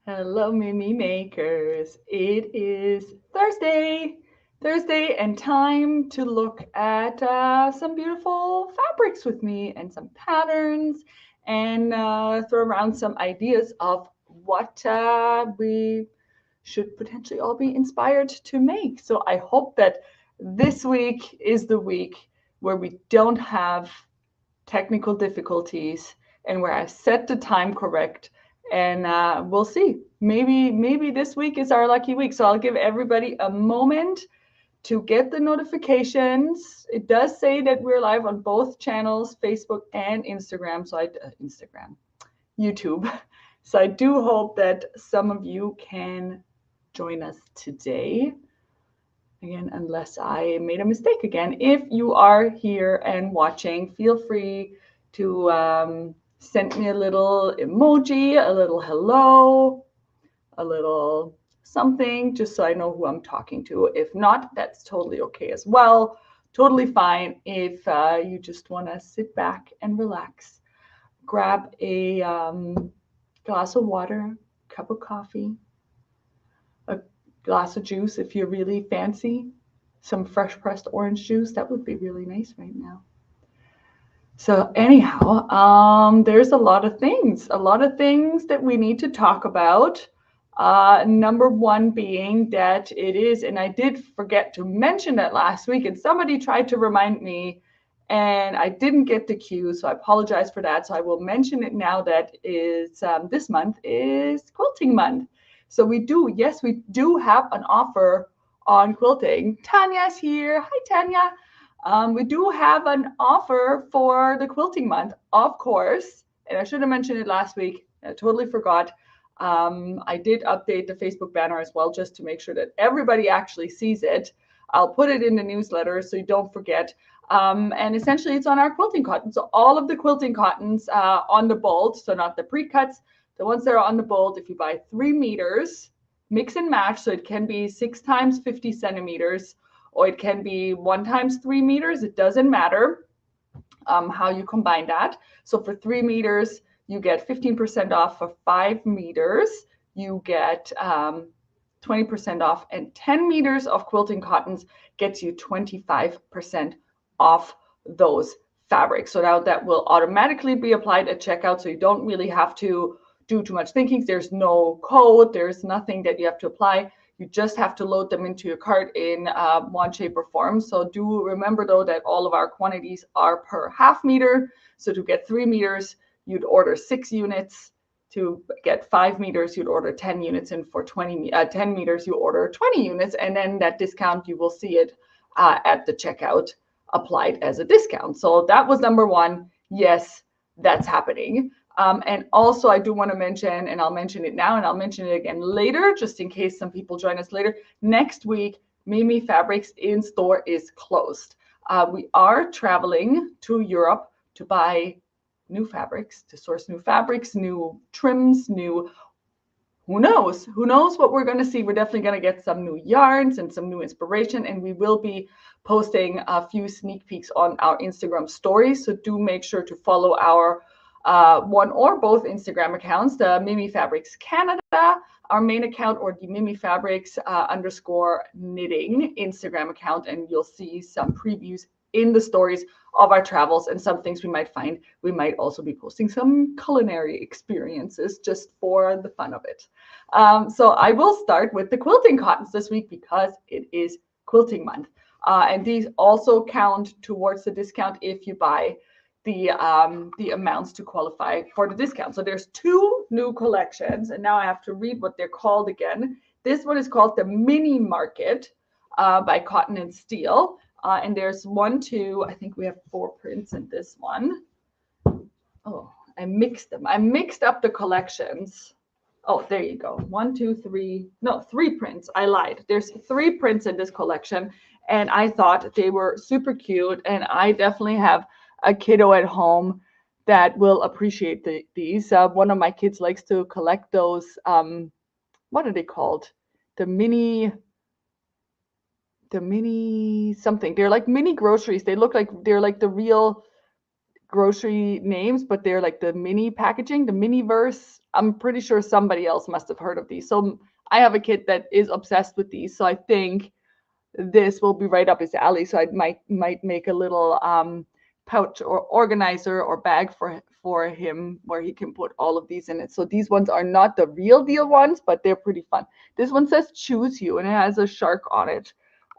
Hello, Mimi makers. It is Thursday, and time to look at some beautiful fabrics with me and some patterns and throw around some ideas of what we should potentially all be inspired to make. So I hope that this week is the week where we don't have technical difficulties and where I set the time correct. And we'll see. Maybe this week is our lucky week. So I'll give everybody a moment to get the notifications. It does say that we're live on both channels, Facebook and Instagram. So YouTube. So I do hope that some of you can join us today. Again, unless I made a mistake again. If you are here and watching, feel free to send me a little emoji, a little hello, a little something, just so I know who I'm talking to. If not, that's totally okay as well. Totally fine if you just want to sit back and relax. Grab a glass of water, cup of coffee, a glass of juice if you're really fancy, some fresh pressed orange juice. That would be really nice right now. So anyhow, there's a lot of things that we need to talk about. Number one being that it is, and I did forget to mention that last week, and somebody tried to remind me, and I didn't get the cue, so I apologize for that. So I will mention it now that is this month is quilting month. So we do have an offer on quilting. Tanya's here. Hi, Tanya. We do have an offer for the quilting month, of course, and I should have mentioned it last week. I totally forgot. I did update the Facebook banner as well, just to make sure that everybody actually sees it. I'll put it in the newsletter so you don't forget. And essentially, it's on our quilting cotton. So all of the quilting cottons on the bolt, so not the pre-cuts, the ones that are on the bolt, if you buy 3 meters, mix and match, so it can be 6 times 50 centimeters, or it can be 1 times 3 meters. It doesn't matter how you combine that. So for 3 meters, you get 15% off. For 5 meters, you get 20% off, and 10 meters of quilting cottons gets you 25% off those fabrics. So now that will automatically be applied at checkout, so you don't really have to do too much thinking. There's no code, there's nothing that you have to apply. You just have to load them into your cart in one shape or form. So do remember, though, that all of our quantities are per half meter. So to get 3 meters, you'd order 6 units. To get 5 meters, you'd order 10 units. And for 10 meters, you order 20 units. And then that discount, you will see it at the checkout applied as a discount. So that was number one. Yes, that's happening. And also, I do want to mention, and I'll mention it now and I'll mention it again later, just in case some people join us later. Next week, Mimifabrics in store is closed. We are traveling to Europe to buy new fabrics, to source new fabrics, new trims, who knows what we're going to see. We're definitely going to get some new yarns and some new inspiration, and we will be posting a few sneak peeks on our Instagram stories. So do make sure to follow our one or both Instagram accounts, the Mimifabrics Canada, our main account, or the Mimifabrics _knitting Instagram account, and you'll see some previews in the stories of our travels and some things we might find. We might also be posting some culinary experiences just for the fun of it. So I will start with the quilting cottons this week because it is quilting month. And these also count towards the discount if you buy the amounts to qualify for the discount. So there's 2 new collections, and now I have to read what they're called again. This one is called the Mini Market by Cotton and Steel. And there's 1, 2, I think we have 4 prints in this one. Oh, I mixed them. I mixed up the collections. Oh, there you go. 1, 2, 3. No, 3 prints. I lied. There's 3 prints in this collection, and I thought they were super cute, and I definitely have a kiddo at home that will appreciate these. One of my kids likes to collect those, what are they called? The mini something. They're like mini groceries. They look like they're like the real grocery names, but they're like the mini packaging, the mini verse. I'm pretty sure somebody else must have heard of these. So I have a kid that is obsessed with these. So I think this will be right up his alley. So I might make a little pouch or organizer or bag for him where he can put all of these in it. So these ones are not the real deal ones, but they're pretty fun. This one says choose you, and it has a shark on it.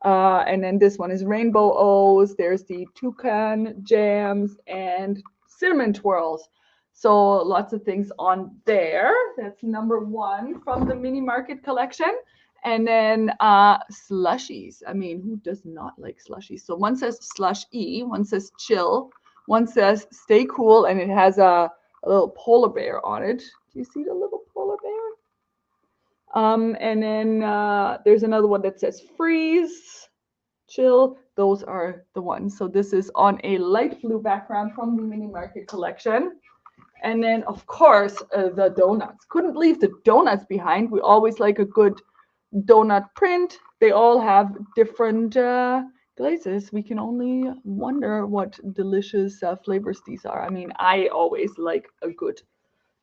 And then this one is rainbow O's. There's the toucan jams and cinnamon twirls. So lots of things on there. That's number one from the mini market collection. And then slushies. I mean, who does not like slushies? So one says slush E, one says chill, one says stay cool, and it has a little polar bear on it. Do you see the little polar bear? And then there's another one that says freeze, chill. Those are the ones. So this is on a light blue background from the mini market collection. And then, of course, the donuts. Couldn't leave the donuts behind. We always like a good donut print. They all have different glazes. We can only wonder what delicious flavors these are. I mean, I always like a good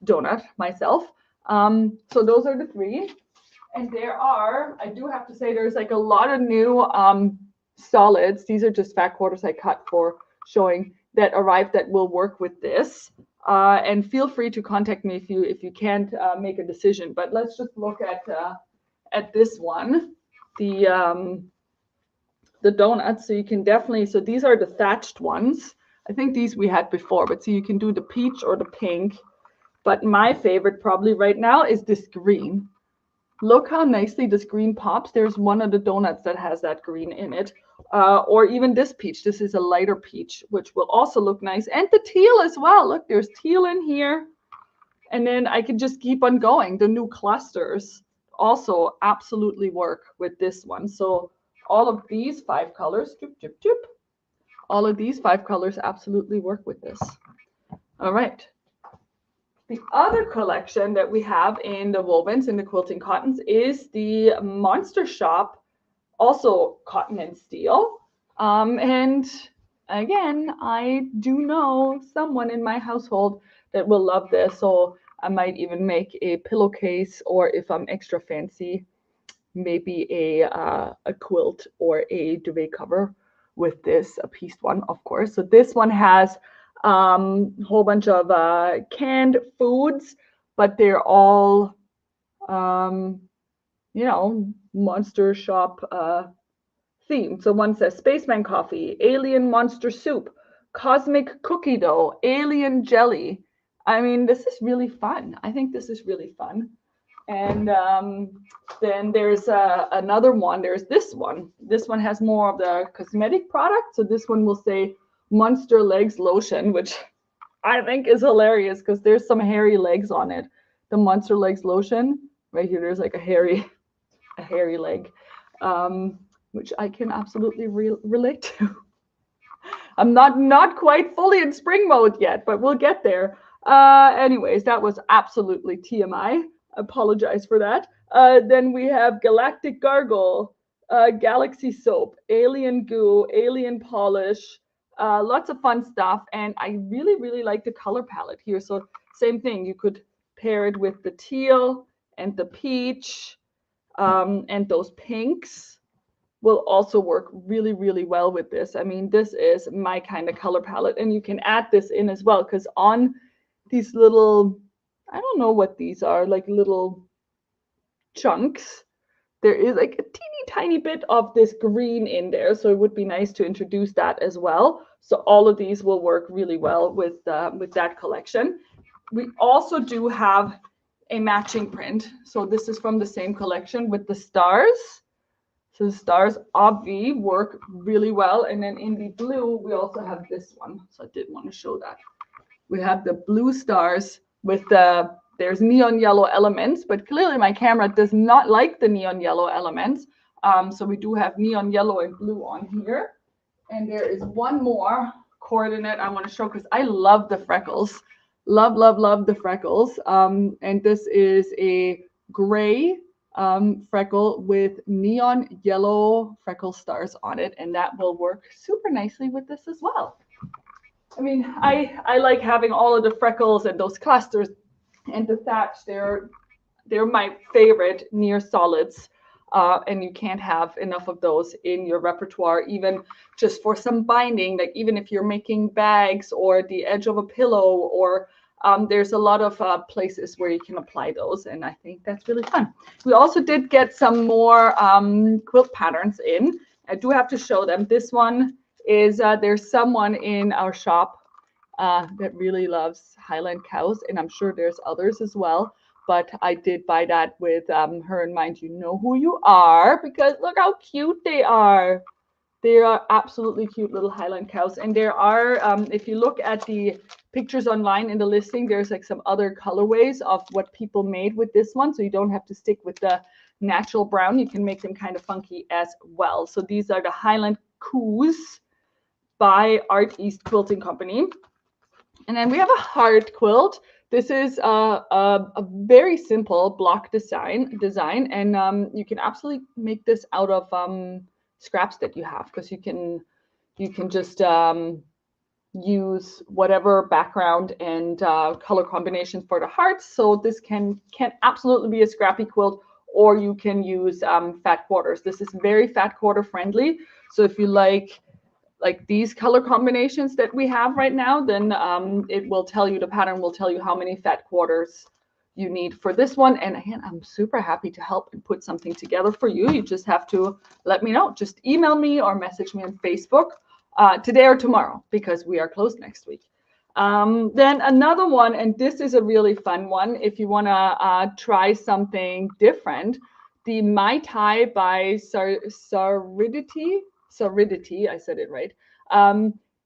donut myself. So those are the three. And there are, I do have to say, there's like a lot of new solids. These are just fat quarters I cut for showing that arrived that will work with this. And feel free to contact me if you can't make a decision. But let's just look at this one, the donuts. So you can definitely, so these are the thatched ones. I think these we had before, but so you can do the peach or the pink. But my favorite probably right now is this green. Look how nicely this green pops. There's one of the donuts that has that green in it. Or even this peach. This is a lighter peach, which will also look nice. And the teal as well. Look, there's teal in here. And then I can just keep on going. The new clusters also absolutely work with this one. So all of these 5 colors, all of these 5 colors absolutely work with this. All right. The other collection that we have in the wovens, in the quilting cottons, is the Monster Shop, also cotton and steel. And again, I do know someone in my household that will love this. So I might even make a pillowcase, or if I'm extra fancy, maybe a quilt or a duvet cover with this, a pieced one, of course. So this one has a whole bunch of canned foods, but they're all, you know, Monster Shop themed. So one says Spaceman Coffee, Alien Monster Soup, Cosmic Cookie Dough, Alien Jelly. I mean, this is really fun. I think this is really fun. And then there's another one. There's this one. This one has more of the cosmetic product. So this one will say Monster Legs Lotion, which I think is hilarious because there's some hairy legs on it. The Monster Legs Lotion. Right here, there's like a hairy leg, which I can absolutely relate to. I'm not quite fully in spring mode yet, but we'll get there. Anyways, that was absolutely TMI. Apologize for that. Then we have Galactic Gargle, Galaxy Soap, Alien Goo, Alien Polish, lots of fun stuff. And I really, really like the color palette here. So same thing, you could pair it with the teal and the peach, and those pinks will also work really, really well with this. I mean, this is my kind of color palette, and you can add this in as well, because on these little, I don't know what these are, like little chunks, there is like a teeny tiny bit of this green in there. So it would be nice to introduce that as well. So all of these will work really well with that collection. We also do have a matching print. So this is from the same collection with the stars. So the stars obvi work really well. And then in the blue, we also have this one. So I did want to show that. We have the blue stars with there's neon yellow elements, but clearly my camera does not like the neon yellow elements. So we do have neon yellow and blue on here. And there is one more coordinate I want to show because I love the freckles. Love, love, love the freckles. And this is a gray freckle with neon yellow freckle stars on it. And that will work super nicely with this as well. I mean, I like having all of the freckles and those clusters And the thatch, they're my favorite near solids. And you can't have enough of those in your repertoire, even just for some binding, like even if you're making bags or the edge of a pillow, or there's a lot of places where you can apply those. And I think that's really fun. We also did get some more quilt patterns in. I do have to show them. This one is, there's someone in our shop that really loves Highland cows, and I'm sure there's others as well. But I did buy that with her in mind. You know who you are, because look how cute they are. They are absolutely cute little Highland cows. And there are, if you look at the pictures online in the listing, there's like some other colorways of what people made with this one. So you don't have to stick with the natural brown. You can make them kind of funky as well. So these are the Highland Coos by Art East Quilting Company. And then we have a heart quilt. This is a very simple block design, and you can absolutely make this out of scraps that you have, because you can just use whatever background and color combinations for the hearts. So this can absolutely be a scrappy quilt, or you can use fat quarters. This is very fat quarter friendly. So if you like these color combinations that we have right now, then it will tell you, the pattern will tell you how many fat quarters you need for this one. And again, I'm super happy to help and put something together for you. You just have to let me know. Just email me or message me on Facebook today or tomorrow, because we are closed next week. Then another one, and this is a really fun one if you want to try something different. The Mai Tai by Saridity, I said it right.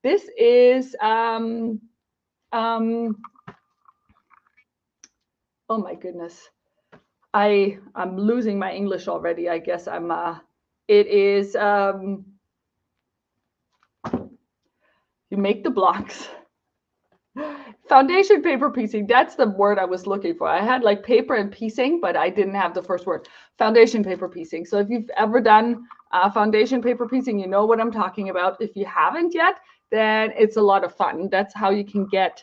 This is, oh my goodness. I'm losing my English already. I guess it is, you make the blocks. Foundation paper piecing, that's the word I was looking for. I had like paper and piecing, but I didn't have the first word. Foundation paper piecing. So if you've ever done foundation paper piecing, you know what I'm talking about. If you haven't yet, then it's a lot of fun. That's how you can get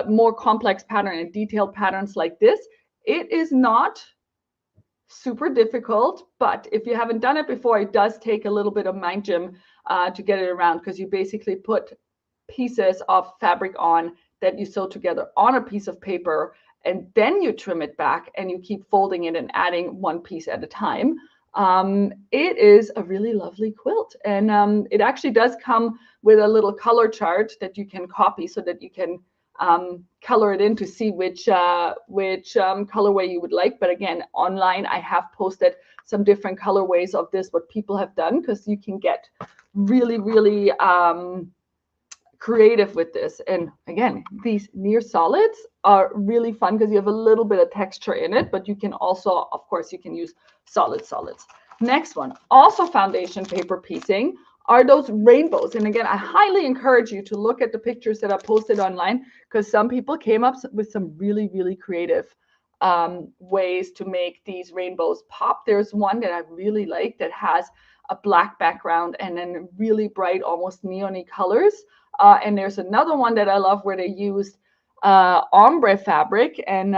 more complex pattern and detailed patterns like this. It is not super difficult, but if you haven't done it before, it does take a little bit of mind gym to get it around, because you basically put pieces of fabric on that you sew together on a piece of paper, and then you trim it back and you keep folding it and adding one piece at a time. It is a really lovely quilt, and it actually does come with a little color chart that you can copy so that you can color it in to see which colorway you would like. But again, online I have posted some different colorways of this, what people have done, because you can get really, really creative with this. And again, these near solids are really fun because you have a little bit of texture in it, but you can also, of course, you can use solids. Next one, also foundation paper piecing, are those rainbows. And again, I highly encourage you to look at the pictures that I posted online, because some people came up with some really, really creative ways to make these rainbows pop. There's one that I really like that has a black background and then really bright, almost neon-y colors. And there's another one that I love where they used ombre fabric, and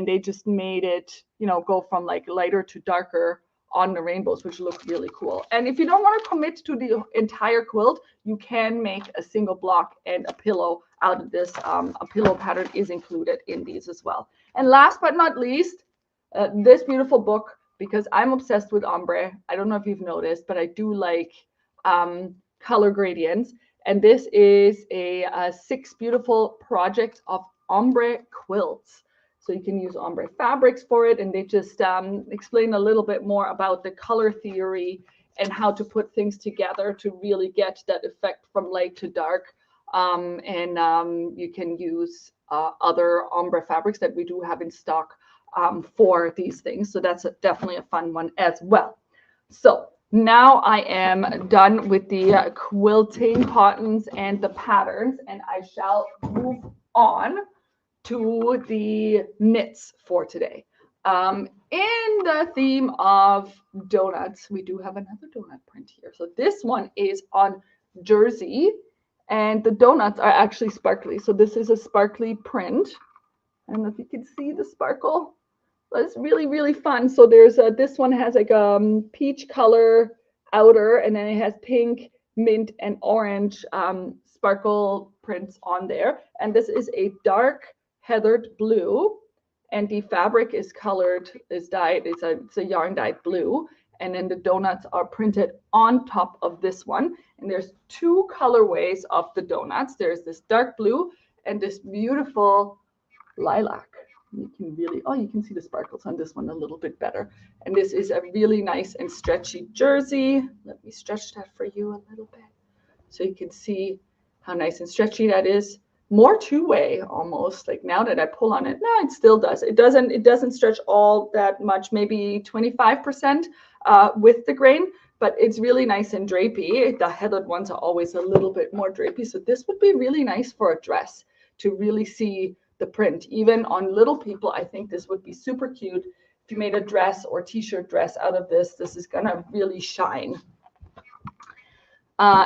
they just made it, go from like lighter to darker on the rainbows, which look really cool. And if you don't want to commit to the entire quilt, you can make a single block and a pillow out of this. A pillow pattern is included in these as well. And last but not least, this beautiful book, because I'm obsessed with ombre. I don't know if you've noticed, but I do like color gradients. And this is a 6 beautiful projects of ombre quilts. So you can use ombre fabrics for it. And they just explain a little bit more about the color theory and how to put things together to really get that effect from light to dark. You can use other ombre fabrics that we do have in stock for these things. So that's definitely a fun one as well. So now I am done with the quilting cottons and the patterns, and I shall move on to the knits for today. In the theme of donuts, we do have another donut print here. So this one is on jersey, and the donuts are actually sparkly. So this is a sparkly print. I don't know if you can see the sparkle. It's really, really fun. So there's this one has like peach color outer, and then it has pink, mint, and orange sparkle prints on there. And this is a dark heathered blue, and the fabric is dyed. It's a yarn dyed blue, and then the donuts are printed on top of this one. And there's two colorways of the donuts. There's this dark blue and this beautiful lilac. You can really, oh, you can see the sparkles on this one a little bit better. And this is a really nice and stretchy jersey. Let me stretch that for you a little bit so you can see how nice and stretchy that is. More two-way almost. Like now that I pull on it, no, it still does. It doesn't stretch all that much, maybe 25% with the grain, but it's really nice and drapey. The heathered ones are always a little bit more drapey. So this would be really nice for a dress to really see the print. Even on little people, I think this would be super cute. If you made a dress or t-shirt dress out of this, this is gonna really shine.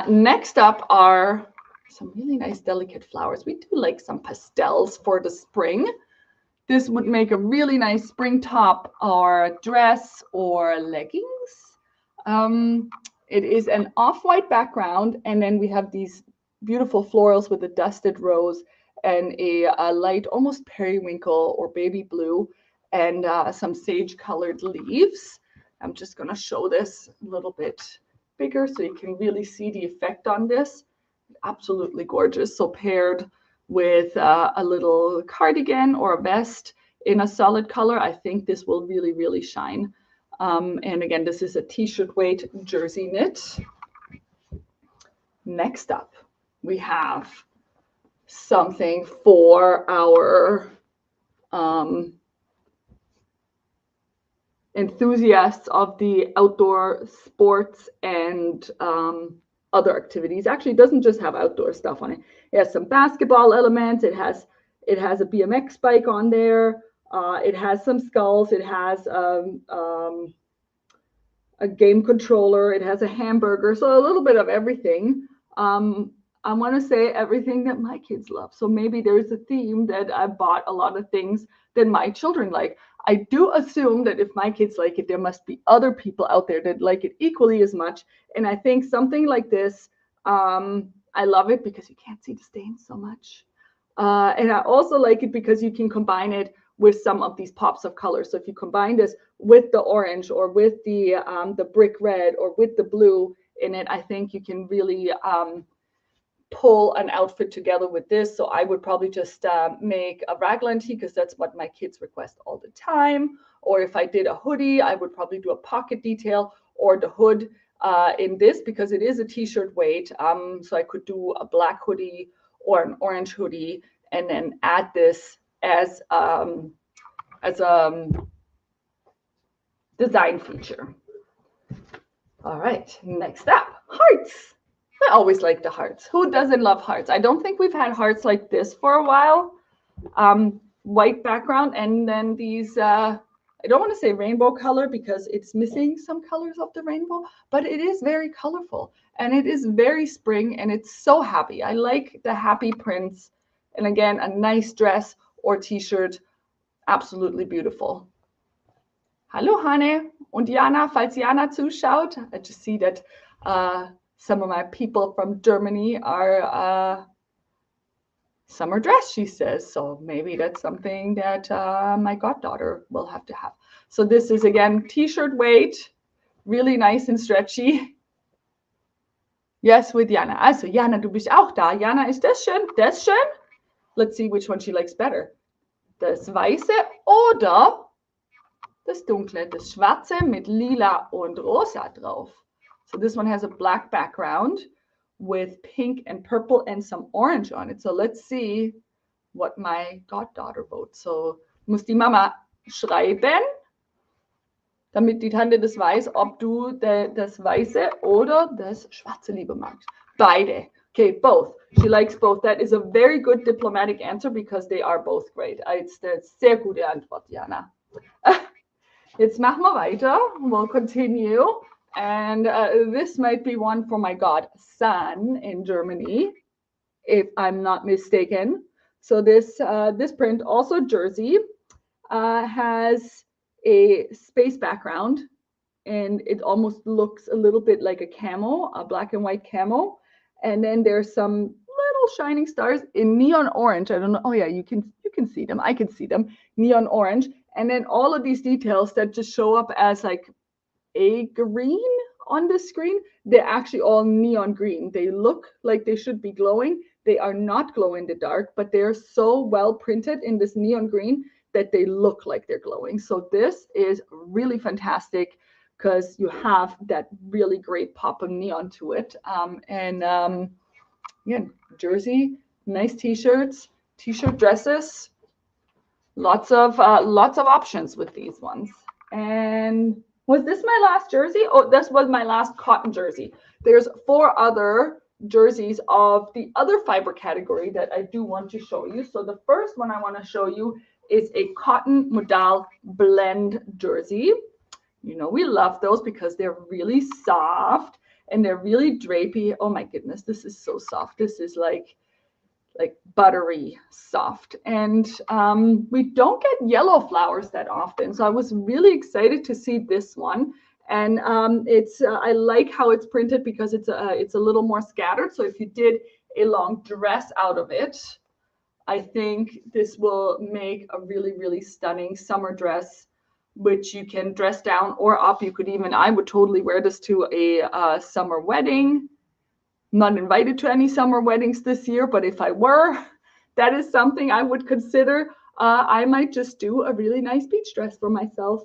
Next up are some really nice delicate flowers. We do like some pastels for the spring. This would make a really nice spring top or dress or leggings. It is an off-white background, and then we have these beautiful florals with a dusted rose and a light, almost periwinkle or baby blue, and some sage-colored leaves. I'm just going to show this a little bit bigger so you can really see the effect on this. Absolutely gorgeous. So paired with a little cardigan or a vest in a solid color, I think this will really, really shine. And again, this is a t-shirt weight jersey knit. Next up, we have something for our enthusiasts of the outdoor sports and other activities. Actually, it doesn't just have outdoor stuff on it. It has some basketball elements. It has a BMX bike on there. It has some skulls. It has a game controller. It has a hamburger. So a little bit of everything. I want to say everything that my kids love. So maybe there's a theme that I bought a lot of things that my children like. I do assume that if my kids like it, there must be other people out there that like it equally as much. And I think something like this, I love it because you can't see the stains so much. And I also like it because you can combine it with some of these pops of color. So if you combine this with the orange or with the brick red or with the blue in it, I think you can really pull an outfit together with this. So I would probably just make a raglan tee because that's what my kids request all the time. Or if I did a hoodie, I would probably do a pocket detail or the hood in this because it is a t-shirt weight. So I could do a black hoodie or an orange hoodie and then add this as a design feature. All right, next up, hearts. I always like the hearts. Who doesn't love hearts? I don't think we've had hearts like this for a while. White background and then these, I don't want to say rainbow color because it's missing some colors of the rainbow, but it is very colorful and it is very spring and it's so happy. I like the happy prints. And again, a nice dress or t-shirt, absolutely beautiful. Hallo Hanne und Jana, falls Jana zuschaut. I just see that some of my people from Germany are summer dress, she says. So maybe that's something that my goddaughter will have to have. So this is again t-shirt weight, really nice and stretchy. Yes, with Jana. Also Jana, du bist auch da. Jana, ist das schön? Das schön? Let's see which one she likes better. Das Weiße oder das Dunkle, das Schwarze mit Lila und Rosa drauf. So this one has a black background with pink and purple and some orange on it. So let's see what my goddaughter votes. So muss die Mama schreiben, damit die Tante das weiß, ob du das Weiße oder das Schwarze lieber magst. Beide. Okay, both. She likes both. That is a very good diplomatic answer because they are both great. It's eine sehr gute Antwort, Jana. Jetzt machen wir weiter. We'll continue. And this might be one for my godson in Germany, if I'm not mistaken. So this print, also jersey, has a space background, and it almost looks a little bit like a camo, a black and white camo. And then there's some little shining stars in neon orange. I don't know. Oh yeah, you can see them. I can see them. Neon orange. And then all of these details that just show up as like a green on the screen, they're actually all neon green. They look like they should be glowing. They are not glow in the dark, but they're so well printed in this neon green that they look like they're glowing. So this is really fantastic because you have that really great pop of neon to it. Again, jersey, nice t-shirts, t-shirt dresses, lots of options with these ones. And was this my last jersey? Oh, this was my last cotton jersey. There's 4 other jerseys of the other fiber category that I do want to show you. So the first one I want to show you is a cotton modal blend jersey. You know, we love those because they're really soft and they're really drapey. Oh my goodness, this is so soft. This is like buttery soft. And we don't get yellow flowers that often. So I was really excited to see this one. And I like how it's printed because it's a little more scattered. So if you did a long dress out of it, I think this will make a really, really stunning summer dress, which you can dress down or up. You could even, I would totally wear this to a summer wedding. Not invited to any summer weddings this year, but if I were, that is something I would consider. I might just do a really nice beach dress for myself.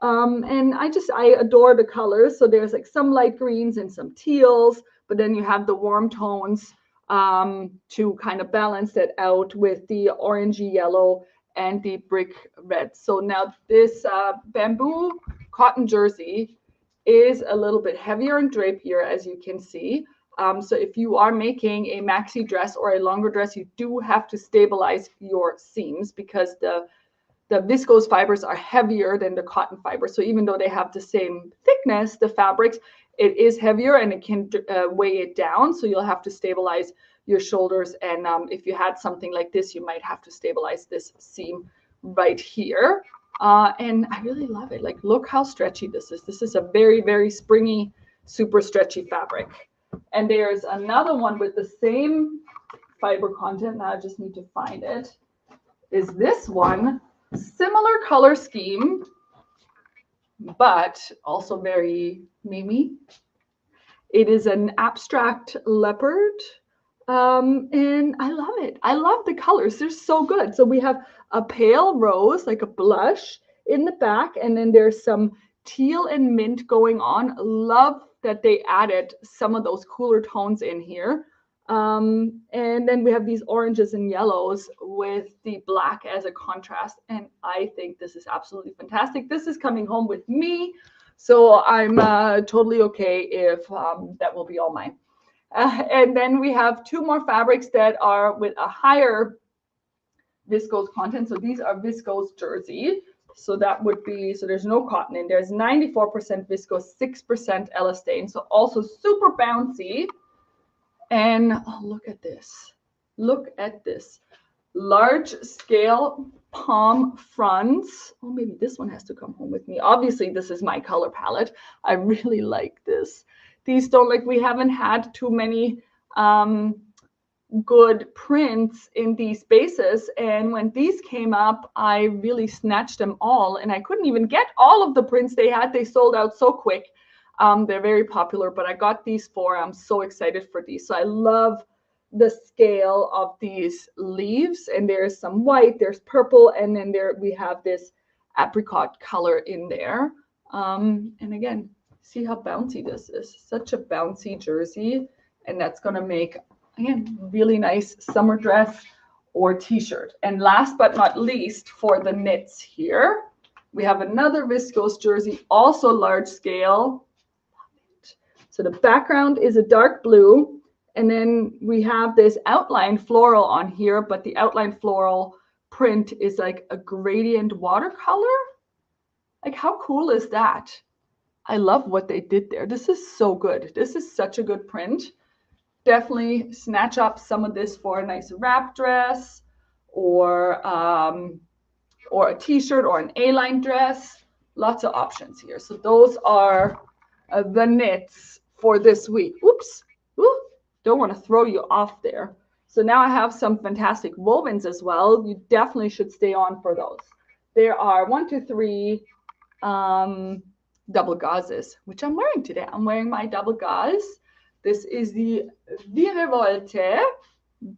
And I adore the colors. So there's like some light greens and some teals, but then you have the warm tones to kind of balance that out with the orangey yellow and the brick red. So now this bamboo cotton jersey is a little bit heavier and drapier, as you can see. So if you are making a maxi dress or a longer dress, you do have to stabilize your seams because the viscose fibers are heavier than the cotton fiber. So even though they have the same thickness, the fabrics, it is heavier and it can weigh it down. So you'll have to stabilize your shoulders. And if you had something like this, you might have to stabilize this seam right here. And I really love it. Like, look how stretchy this is. This is a very, very springy, super stretchy fabric. And there's another one with the same fiber content. Now I just need to find it. Is this one, similar color scheme, but also very Miimi. It is an abstract leopard. And I love it. I love the colors. They're so good. So we have a pale rose, like a blush in the back, and then there's some teal and mint going on. Love that they added some of those cooler tones in here. And then we have these oranges and yellows with the black as a contrast. And I think this is absolutely fantastic. This is coming home with me. So I'm totally okay if that will be all mine. And then we have 2 more fabrics that are with a higher viscose content. So these are viscose jersey. So that would be, so there's no cotton in there. There's 94% viscose, 6% elastane. So also super bouncy. And oh, look at this. Look at this. Large scale palm fronts. Oh, maybe this one has to come home with me. Obviously, this is my color palette. I really like this. These don't, like, we haven't had too many good prints in these bases, and when these came up, I really snatched them all, and I couldn't even get all of the prints they had. They sold out so quick. They're very popular, but I got these 4. I'm so excited for these. So I love the scale of these leaves, and there's some white, there's purple, and then there we have this apricot color in there. And again, see how bouncy this is. Such a bouncy jersey, and that's going to make, again, really nice summer dress or t-shirt. And last but not least, for the knits here, we have another viscose jersey, also large scale. So the background is a dark blue, and then we have this outline floral on here, but the outline floral print is like a gradient watercolor. Like, how cool is that? I love what they did there. This is so good. This is such a good print. Definitely snatch up some of this for a nice wrap dress or a t-shirt or an A-line dress. Lots of options here. So those are the knits for this week. Oops, ooh, don't want to throw you off there. So now I have some fantastic wovens as well. You definitely should stay on for those. There are 1, 2, 3 double gauzes, which I'm wearing today. I'm wearing my double gauze. This is the Virevolte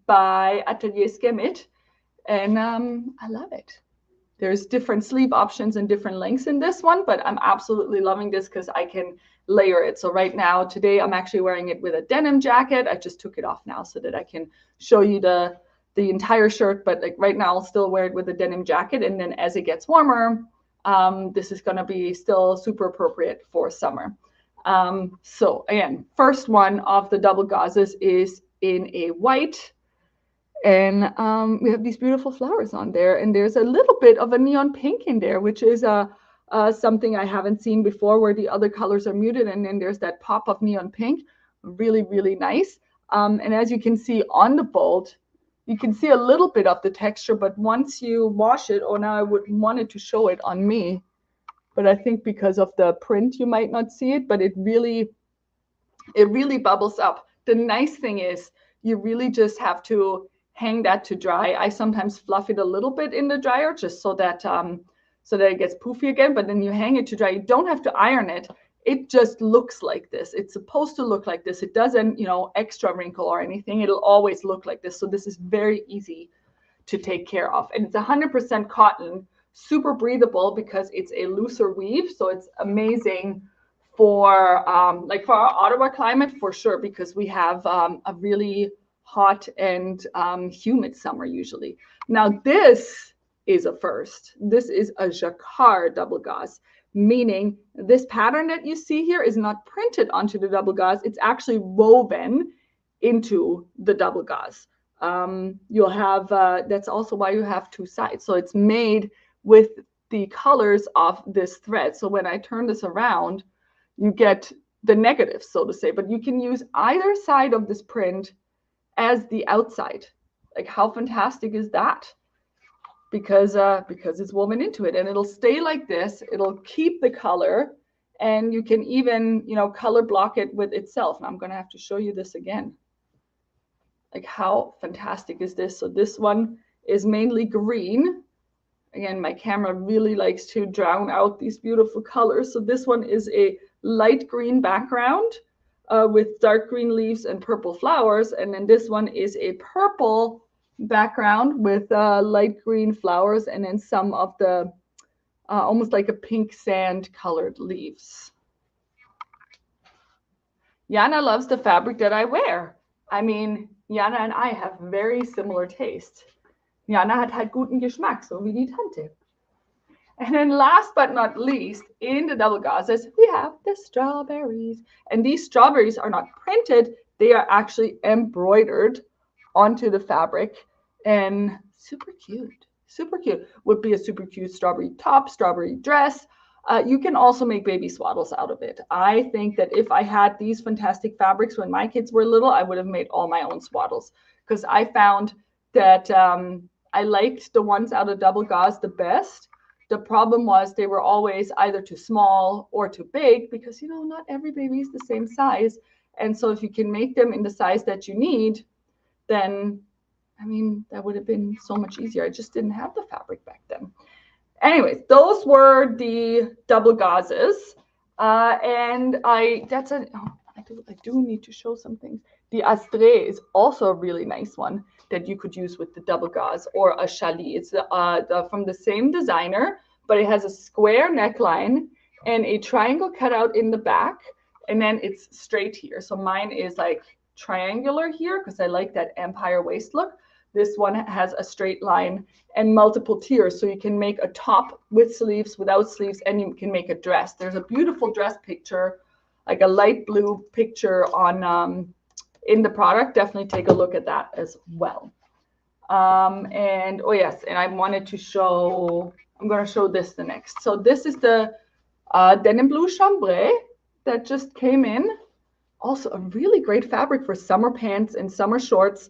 by Atelier Skemit, and I love it. There's different sleeve options and different lengths in this one, but I'm absolutely loving this because I can layer it. So right now, today, I'm actually wearing it with a denim jacket. I just took it off now so that I can show you the entire shirt, but like right now I'll still wear it with a denim jacket. And then as it gets warmer, this is going to be still super appropriate for summer. So again, first one of the double gauzes is in a white, and we have these beautiful flowers on there, and there's a little bit of a neon pink in there, which is something I haven't seen before, where the other colors are muted, and then there's that pop of neon pink. Really, really nice. And as you can see on the bolt, you can see a little bit of the texture, but once you wash it, oh, now I would wanted to show it on me, but I think because of the print, you might not see it, but it really bubbles up. The nice thing is you really just have to hang that to dry. I sometimes fluff it a little bit in the dryer just so that it gets poofy again, but then you hang it to dry. You don't have to iron it. It just looks like this. It's supposed to look like this. It doesn't, extra wrinkle or anything. It'll always look like this. So this is very easy to take care of. And it's 100% cotton, super breathable because it's a looser weave. So it's amazing for for our Ottawa climate, for sure, because we have a really hot and humid summer usually. Now this is a first. This is a jacquard double gauze, meaning this pattern that you see here is not printed onto the double gauze. It's actually woven into the double gauze. You'll have, that's also why you have two sides. So it's made with the colors of this thread. So when I turn this around, you get the negative, so to say, but you can use either side of this print as the outside. Like, how fantastic is that? Because it's woven into it, and it'll stay like this. It'll keep the color, and you can even, color block it with itself. And I'm going to have to show you this again. Like, how fantastic is this? So this one is mainly green. Again, my camera really likes to drown out these beautiful colors. So this one is a light green background with dark green leaves and purple flowers. And then this one is a purple background with light green flowers, and then some of the almost like a pink sand colored leaves. Jana loves the fabric that I wear. I mean, Jana and I have very similar taste. Jana hat halt guten Geschmack, so wie die Tante. And then last but not least, in the double gauzes, we have the strawberries. And these strawberries are not printed. They are actually embroidered onto the fabric, and super cute, super cute. Would be a super cute strawberry top, strawberry dress. You can also make baby swaddles out of it. I think that if I had these fantastic fabrics when my kids were little, I would have made all my own swaddles, because I found that I liked the ones out of double gauze the best. The problem was they were always either too small or too big, because, not every baby is the same size. And so if you can make them in the size that you need, then, I mean, that would have been so much easier. I just didn't have the fabric back then. Anyways, those were the double gauzes. And I do need to show some things. The Astrée is also a really nice one that you could use with the double gauze, or a challis. It's from the same designer, but it has a square neckline and a triangle cut out in the back, and then it's straight here. So mine is like triangular here because I like that empire waist look. This one has a straight line and multiple tiers, so you can make a top with sleeves, without sleeves, and you can make a dress. There's a beautiful dress picture, like a light blue picture on in the product. Definitely take a look at that as well. And oh yes, and I wanted to show, I'm going to show this the next. So this is the denim blue chambray that just came in. Also a really great fabric for summer pants and summer shorts,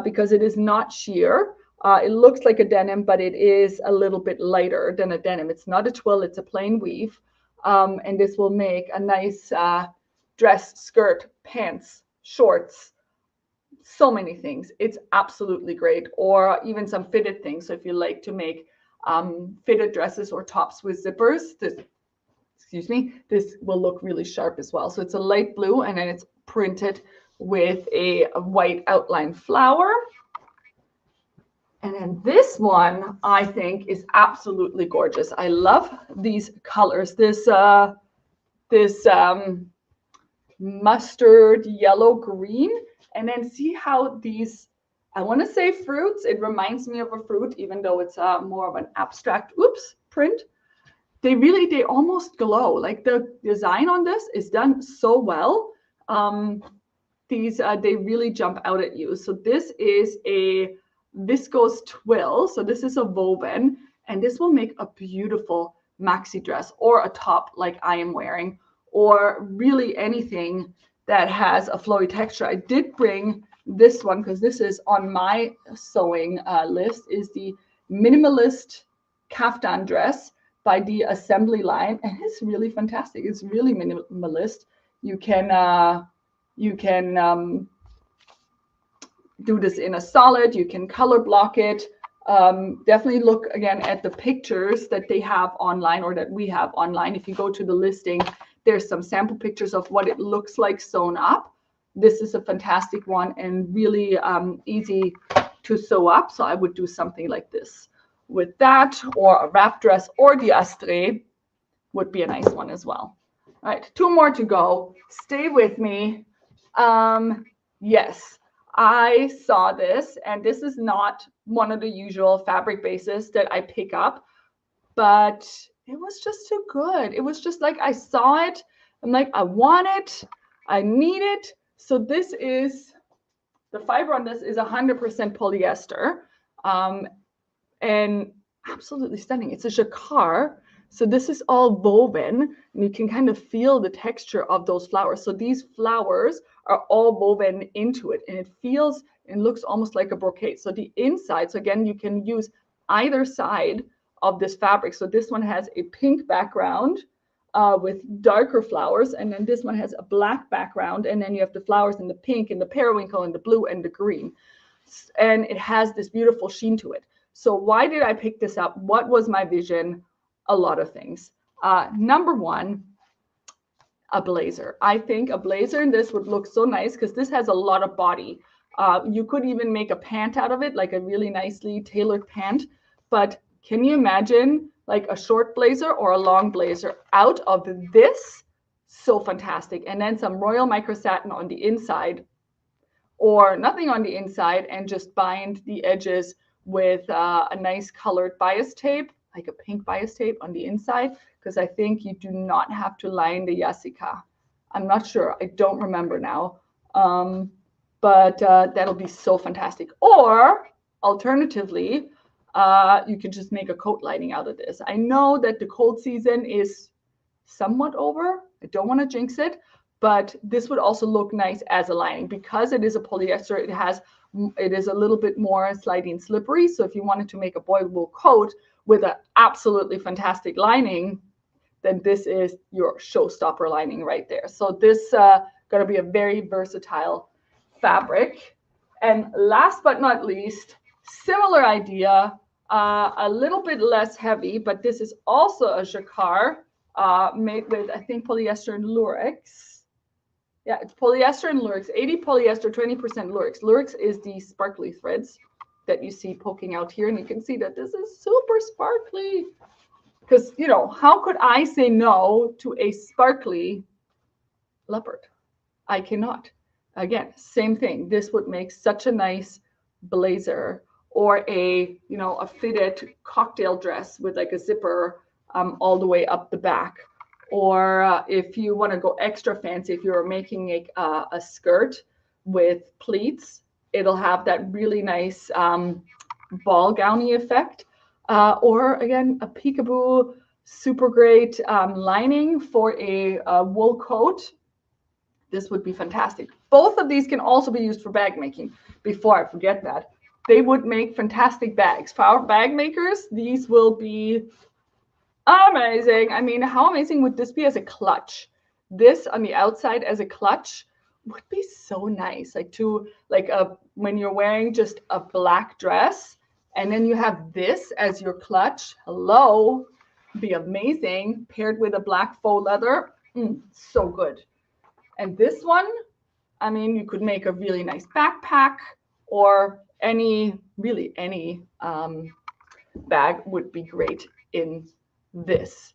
because it is not sheer. It looks like a denim, but it is a little bit lighter than a denim. It's not a twill, it's a plain weave. And this will make a nice dress, skirt, pants, shorts, so many things. It's absolutely great. Or even some fitted things. So if you like to make fitted dresses or tops with zippers, this will look really sharp as well. So it's a light blue, and then it's printed with a white outline flower. And then this one, I think, is absolutely gorgeous. I love these colors. This mustard yellow green, and then see how these, I want to say fruits. It reminds me of a fruit, even though it's more of an abstract, print. They almost glow. Like the design on this is done so well. They really jump out at you. So this is a viscose twill. So this is a woven, and this will make a beautiful maxi dress or a top like I am wearing, or really anything that has a flowy texture. I did bring this one because this is on my sewing list, is the minimalist kaftan dress by the assembly line, and it's really fantastic. It's really minimalist. You can do this in a solid. You can color block it. Definitely look again at the pictures that they have online, or that we have online. If you go to the listing, there's some sample pictures of what it looks like sewn up. This is a fantastic one and really easy to sew up. So I would do something like this with that, or a wrap dress, or the astre would be a nice one as well. All right, 2 more to go. Stay with me. Yes, I saw this, and this is not one of the usual fabric bases that I pick up, but it was just too good. It was just like, I saw it. I'm like, I want it. I need it. So this is, the fiber on this is 100% polyester, and absolutely stunning. It's a jacquard. So this is all woven, and you can kind of feel the texture of those flowers. So these flowers are all woven into it, and it feels and looks almost like a brocade. So the inside, so again, you can use either side of this fabric. So this one has a pink background with darker flowers, and then this one has a black background, and then you have the flowers in the pink and the periwinkle and the blue and the green, and it has this beautiful sheen to it. So why did I pick this up? What was my vision? A lot of things. Number one, a blazer. I think a blazer in this would look so nice because this has a lot of body. You could even make a pant out of it, like a really nicely tailored pant. But can you imagine like a short blazer or a long blazer out of this? So fantastic. And then some royal micro satin on the inside, or nothing on the inside, and just bind the edges with a nice colored bias tape, like a pink bias tape on the inside, because I think you do not have to line the yasica. I'm not sure. I don't remember now. But that'll be so fantastic. Or alternatively, you could just make a coat lining out of this. I know that the cold season is somewhat over. I don't want to jinx it, but this would also look nice as a lining because it is a polyester. It is a little bit more slidey and slippery. So if you wanted to make a boiled wool coat with an absolutely fantastic lining, then this is your showstopper lining right there. So this going to be a very versatile fabric. And last but not least, similar idea, a little bit less heavy, but this is also a jacquard made with, I think, polyester and lurex. Yeah, it's polyester and lurex, 80 polyester, 20% lurex. Lurex is the sparkly threads that you see poking out here, and you can see that this is super sparkly. Because, you know, how could I say no to a sparkly leopard? I cannot. Again, same thing. This would make such a nice blazer, or a, you know, a fitted cocktail dress with like a zipper all the way up the back. Or if you want to go extra fancy, if you're making a skirt with pleats, it'll have that really nice ball gowny effect. Or again, a peekaboo, super great lining for a wool coat. This would be fantastic. Both of these can also be used for bag making. Before I forget that, they would make fantastic bags. For our bag makers, these will be amazing. I mean, how amazing would this be as a clutch? This on the outside as a clutch would be so nice. Like when you're wearing just a black dress and then you have this as your clutch. Hello, be amazing. Paired with a black faux leather. So good. And this one, I mean, you could make a really nice backpack, or any bag would be great in this.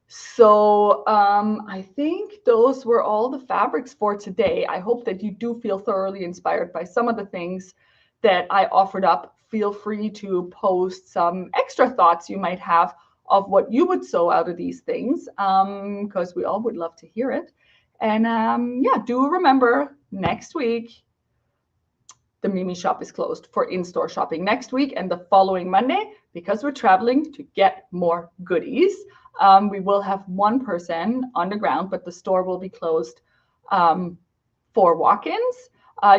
So I think those were all the fabrics for today. I hope that you do feel thoroughly inspired by some of the things that I offered up. Feel free to post some extra thoughts you might have of what you would sew out of these things, because we all would love to hear it. And yeah, do remember, next week, the Miimi shop is closed for in-store shopping next week and the following Monday, because we're traveling to get more goodies. We will have one person on the ground, but the store will be closed for walk-ins.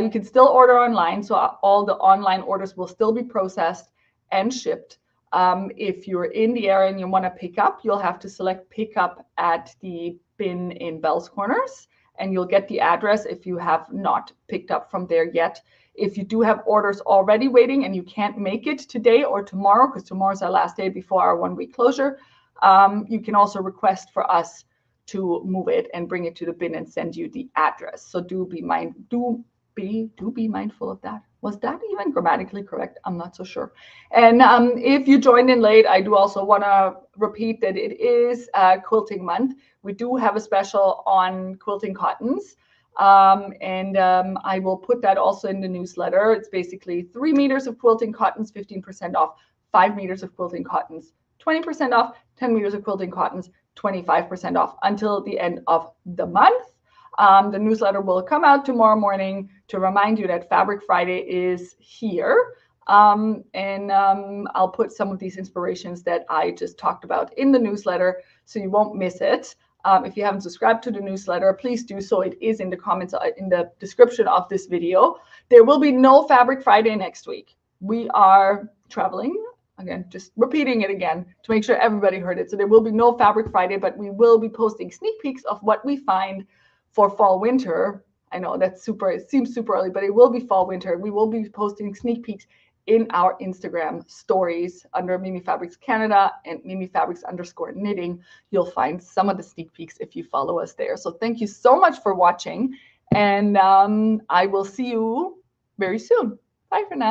You can still order online, so all the online orders will still be processed and shipped. If you're in the area and you want to pick up, you'll have to select pick up at the bin in Bell's Corners, and you'll get the address if you have not picked up from there yet. If you do have orders already waiting and you can't make it today or tomorrow, because tomorrow's our last day before our 1-week closure, you can also request for us to move it and bring it to the bin and send you the address. So do be mindful of that. Was that even grammatically correct? I'm not so sure. And if you joined in late, I do also want to repeat that it is quilting month. We do have a special on quilting cottons. I will put that also in the newsletter. It's basically 3 meters of quilting cottons, 15% off, 5 meters of quilting cottons, 20% off, 10 meters of quilting cottons, 25% off until the end of the month. The newsletter will come out tomorrow morning to remind you that Fabric Friday is here. I'll put some of these inspirations that I just talked about in the newsletter so you won't miss it. If you haven't subscribed to the newsletter, please do so. It is in the comments, in the description of this video. There will be no Fabric Friday next week. We are traveling. Again, just repeating it again to make sure everybody heard it. So there will be no Fabric Friday, but we will be posting sneak peeks of what we find for fall winter. I know that's it seems super early, but it will be fall winter. We will be posting sneak peeks in our Instagram stories under Mimifabrics Canada and Mimifabrics_knitting. You'll find some of the sneak peeks if you follow us there. So thank you so much for watching, and I will see you very soon. Bye for now.